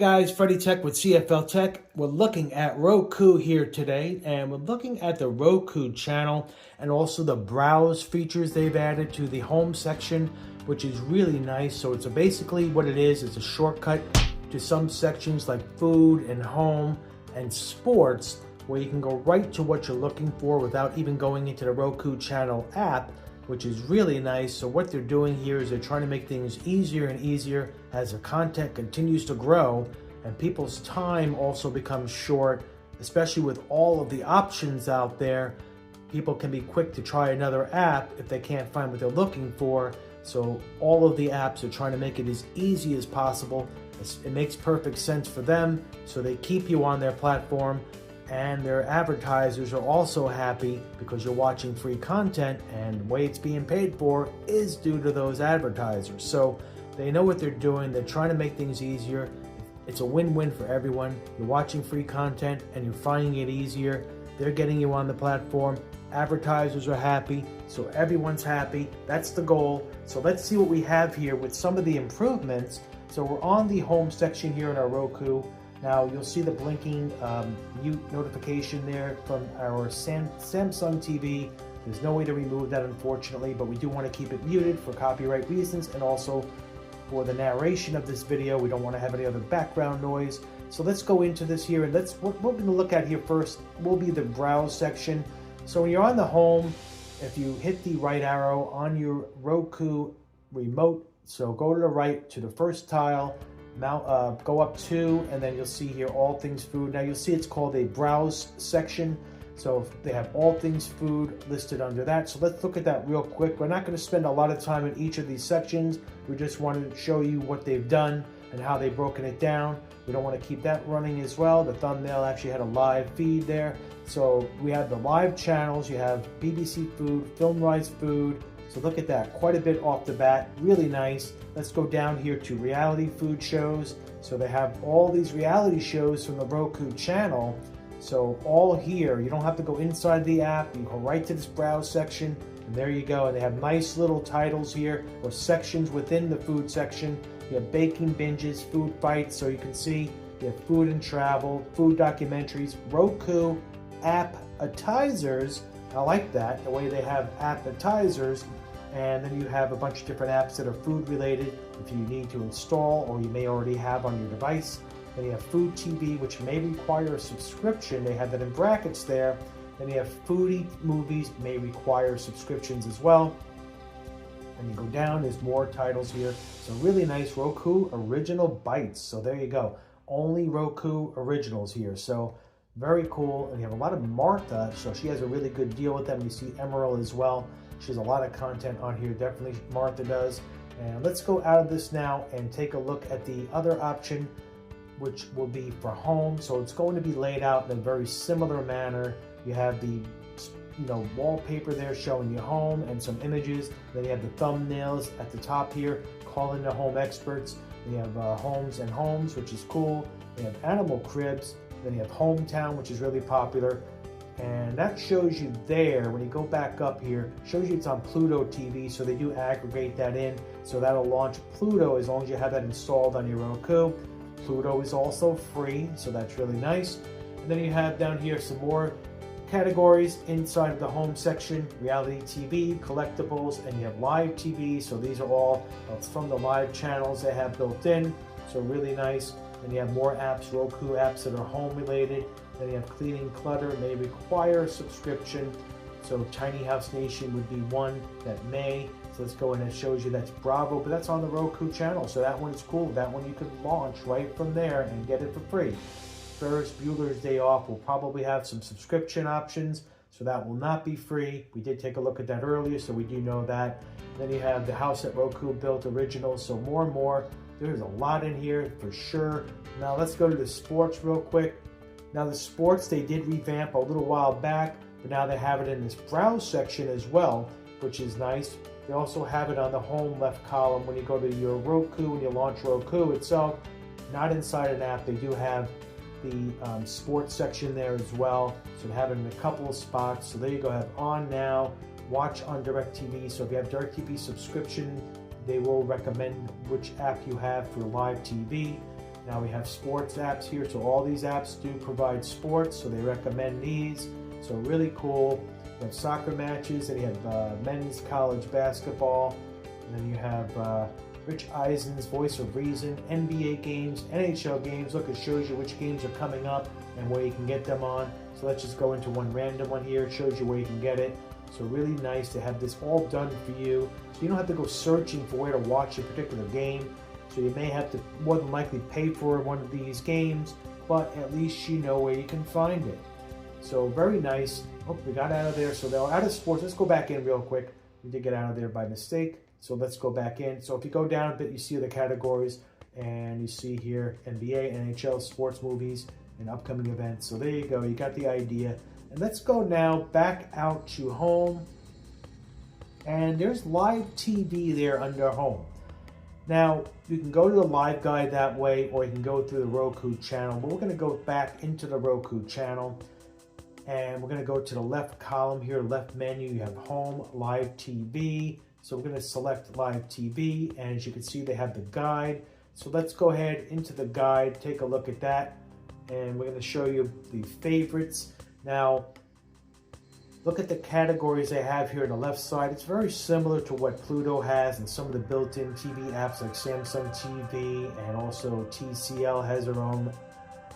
guys, Freddie Tech with CFL Tech. We're looking at Roku here today, and we're looking at the Roku channel and also the browse features they've added to the home section, which is really nice. So it's basically what it is. It's a shortcut to some sections like food and home and sports, where you can go right to what you're looking for without even going into the Roku channel app, which is really nice. So what they're doing here is they're trying to make things easier and easier as their content continues to grow and people's time also becomes short, especially with all of the options out there. People can be quick to try another app if they can't find what they're looking for. So all of the apps are trying to make it as easy as possible. It makes perfect sense for them, so they keep you on their platform. And their advertisers are also happy because you're watching free content, and the way it's being paid for is due to those advertisers. So they know what they're doing. They're trying to make things easier. It's a win-win for everyone. You're watching free content and you're finding it easier. They're getting you on the platform. Advertisers are happy, so everyone's happy. That's the goal. So let's see what we have here with some of the improvements. So we're on the home section here in our Roku. Now you'll see the blinking mute notification there from our Samsung TV. There's no way to remove that, unfortunately, but we do want to keep it muted for copyright reasons and also for the narration of this video. We don't want to have any other background noise. So let's go into this here, and what we're going to look at here first will be the browse section. So when you're on the home, if you hit the right arrow on your Roku remote, so go to the right to the first tile, go up 2, and then you'll see here all things food. Now you'll see it's called a browse section, so they have all things food listed under that. So let's look at that real quick. We're not going to spend a lot of time in each of these sections. We just wanted to show you what they've done and how they've broken it down. We don't want to keep that running as well. The thumbnail actually had a live feed there. So we have the live channels. You have BBC Food, FilmRise Food. So look at that, quite a bit off the bat, really nice. Let's go down here to reality food shows. So they have all these reality shows from the Roku channel. So all here, you don't have to go inside the app. You go right to this browse section, and there you go. And they have nice little titles here, or sections within the food section. You have baking binges, food fights, so you can see you have food and travel, food documentaries, Roku appetizers. I like that, the way they have appetizers. And then you have a bunch of different apps that are food related if you need to install or you may already have on your device. Then you have Food TV, which may require a subscription. They have that in brackets there. Then you have Foodie movies, may require subscriptions as well. And you go down, there's more titles here. So really nice Roku original bites. So there you go. Only Roku originals here. So very cool. And you have a lot of Martha, so she has a really good deal with them. You see Emerald as well. She has a lot of content on here, definitely Martha does. And let's go out of this now and take a look at the other option, which will be for home. So it's going to be laid out in a very similar manner. You have the wallpaper there showing you home and some images. Then you have the thumbnails at the top here, call in the home experts. Then you have homes and homes, which is cool. You have animal cribs. Then you have hometown, which is really popular. And that shows you there, when you go back up here, shows you it's on Pluto TV, so they do aggregate that in. So that'll launch Pluto as long as you have that installed on your Roku. Pluto is also free, so that's really nice. And then you have down here some more categories inside of the home section, reality TV, collectibles, and you have live TV. So these are all from the live channels they have built in, so really nice. And you have more apps, Roku apps that are home related. Then you have cleaning clutter, may require subscription. So Tiny House Nation would be one that may. So let's go in and it shows you that's Bravo, but that's on the Roku channel. So that one is cool. That one you could launch right from there and get it for free. Ferris Bueller's Day Off will probably have some subscription options, so that will not be free. We did take a look at that earlier, so we do know that. Then you have the House that Roku Built Originals, so more and more. There's a lot in here for sure. Now let's go to the sports real quick. Now the sports, they did revamp a little while back, but now they have it in this browse section as well, which is nice. They also have it on the home left column when you go to your Roku, when you launch Roku itself, not inside an app. They do have the sports section there as well. So they have it in a couple of spots. So there you go, have on now, watch on DirecTV. So if you have DirecTV subscription, they will recommend which app you have for live TV. Now we have sports apps here, so all these apps do provide sports, so they recommend these. So really cool. You have soccer matches, and you have men's college basketball, and then you have Rich Eisen's Voice of Reason, NBA games, NHL games. Look, it shows you which games are coming up and where you can get them on. So let's just go into one random one here. It shows you where you can get it. So really nice to have this all done for you. So you don't have to go searching for where to watch a particular game. So you may have to more than likely pay for one of these games, but at least you know where you can find it. So very nice. Oh, we got out of there. So they're out of sports. Let's go back in real quick. We did get out of there by mistake. So let's go back in. So if you go down a bit, you see the categories, and you see here NBA, NHL, sports, movies, and upcoming events. So there you go. You got the idea. And let's go now back out to home. And there's live TV there under home. Now, you can go to the live guide that way, or you can go through the Roku channel. But we're going to go back into the Roku channel. And we're going to go to the left column here, left menu. You have home, live TV. So we're going to select live TV. And as you can see, they have the guide. So let's go ahead into the guide, take a look at that. And we're going to show you the favorites. Now, look at the categories they have here on the left side. It's very similar to what Pluto has and some of the built-in TV apps like Samsung TV, and also TCL has their own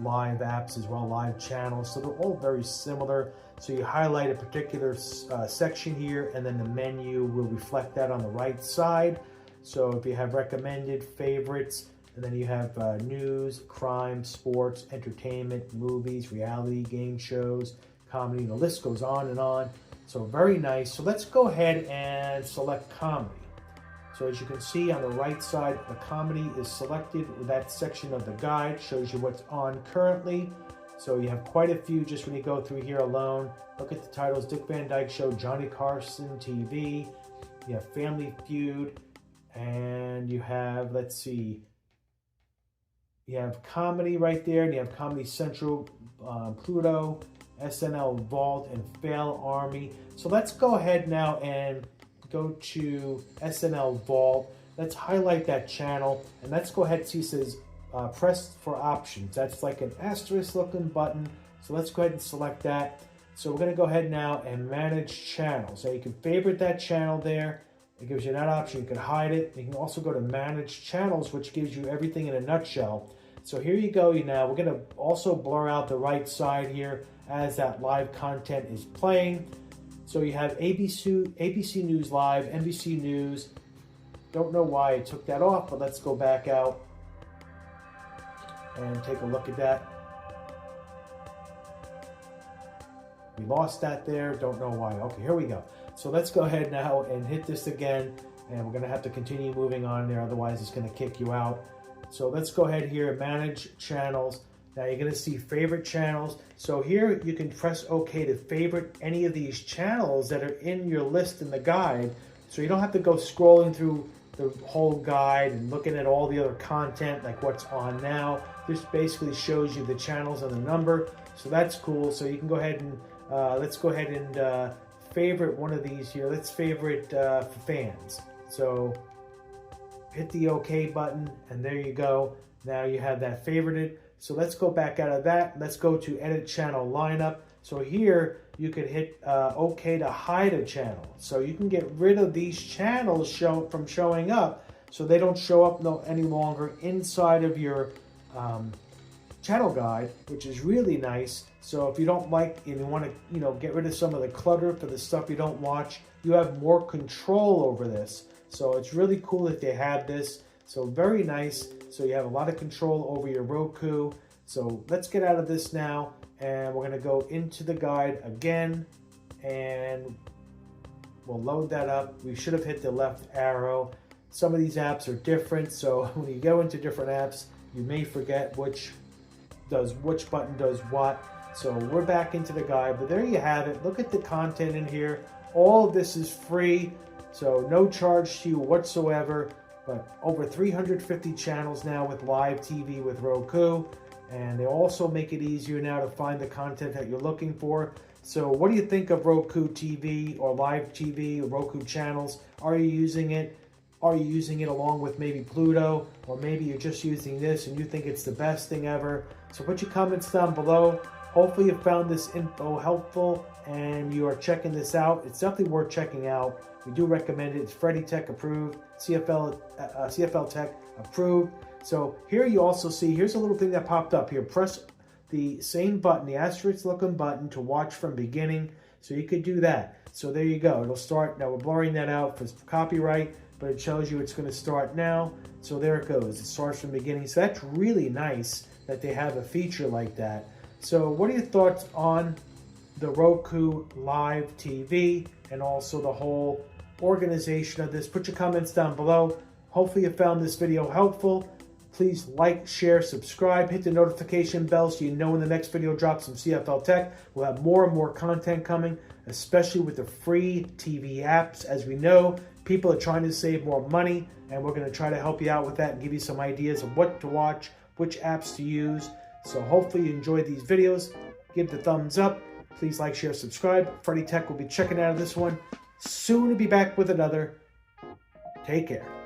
live apps as well, live channels. So they're all very similar. So you highlight a particular section here, and then the menu will reflect that on the right side. So if you have recommended, favorites, and then you have news, crime, sports, entertainment, movies, reality, game shows, comedy, the list goes on and on. So very nice. So let's go ahead and select comedy. So as you can see on the right side, the comedy is selected. That section of the guide shows you what's on currently. So you have quite a few just when you go through here alone. Look at the titles: Dick Van Dyke Show, Johnny Carson TV. You have Family Feud, and you have, let's see, you have comedy right there, and you have Comedy Central, Pluto, SNL Vault, and Fail Army. So let's go ahead now and go to SNL Vault. Let's highlight that channel, and let's go ahead and see it says press for options. That's like an asterisk looking button. So let's go ahead and select that. So we're going to go ahead now and manage channels. So you can favorite that channel there. It gives you that option. You can hide it. You can also go to manage channels, which gives you everything in a nutshell. So here you go. Now we're going to also blur out the right side here as that live content is playing. So you have ABC News Live, NBC News. Don't know why I took that off, but let's go back out and take a look at that. We lost that there. Don't know why. Okay, here we go. So let's go ahead now and hit this again. And we're going to have to continue moving on there. Otherwise, it's going to kick you out. So let's go ahead here and manage channels. Now you're going to see favorite channels. So here you can press OK to favorite any of these channels that are in your list in the guide. So you don't have to go scrolling through the whole guide and looking at all the other content like what's on now. This basically shows you the channels and the number. So that's cool. So you can go ahead and let's go ahead and favorite one of these here. Let's favorite for fans. So hit the OK button, and there you go. Now you have that favorited. So let's go back out of that. Let's go to edit channel lineup. So here you could hit OK to hide a channel. So you can get rid of these channels from showing up, so they don't show up any longer inside of your channel guide, which is really nice. So if you don't like and you want to, get rid of some of the clutter for the stuff you don't watch, you have more control over this. So it's really cool that they have this. So very nice. So you have a lot of control over your Roku. So let's get out of this now, and we're going to go into the guide again, and we'll load that up. We should have hit the left arrow. Some of these apps are different, so when you go into different apps, you may forget which button does what. So we're back into the guide, but there you have it. Look at the content in here. All of this is free, so no charge to you whatsoever. But over 350 channels now with live TV with Roku. And they also make it easier now to find the content that you're looking for. So what do you think of Roku TV or live TV or Roku channels? Are you using it? Are you using it along with maybe Pluto? Or maybe you're just using this and you think it's the best thing ever? So put your comments down below. Hopefully you found this info helpful and you are checking this out. It's definitely worth checking out. We do recommend it. It's Freddy Tech approved, CFL Tech approved. So here you also see, here's a little thing that popped up here. Press the same button, the asterisk looking button, to watch from beginning. So you could do that. So there you go. It'll start. Now we're blurring that out for copyright, but it shows you it's going to start now. So there it goes. It starts from the beginning. So that's really nice that they have a feature like that. So what are your thoughts on the Roku Live TV and also the whole organization of this? Put your comments down below. Hopefully you found this video helpful. Please like, share, subscribe, hit the notification bell so you know when the next video drops from CFL Tech. We'll have more and more content coming, especially with the free TV apps. As we know, people are trying to save more money, and we're going to try to help you out with that and give you some ideas of what to watch, which apps to use. So hopefully you enjoyed these videos. Give the thumbs up. Please like, share, subscribe. Freddy Tech will be checking out of this one. Soon to be back with another. Take care.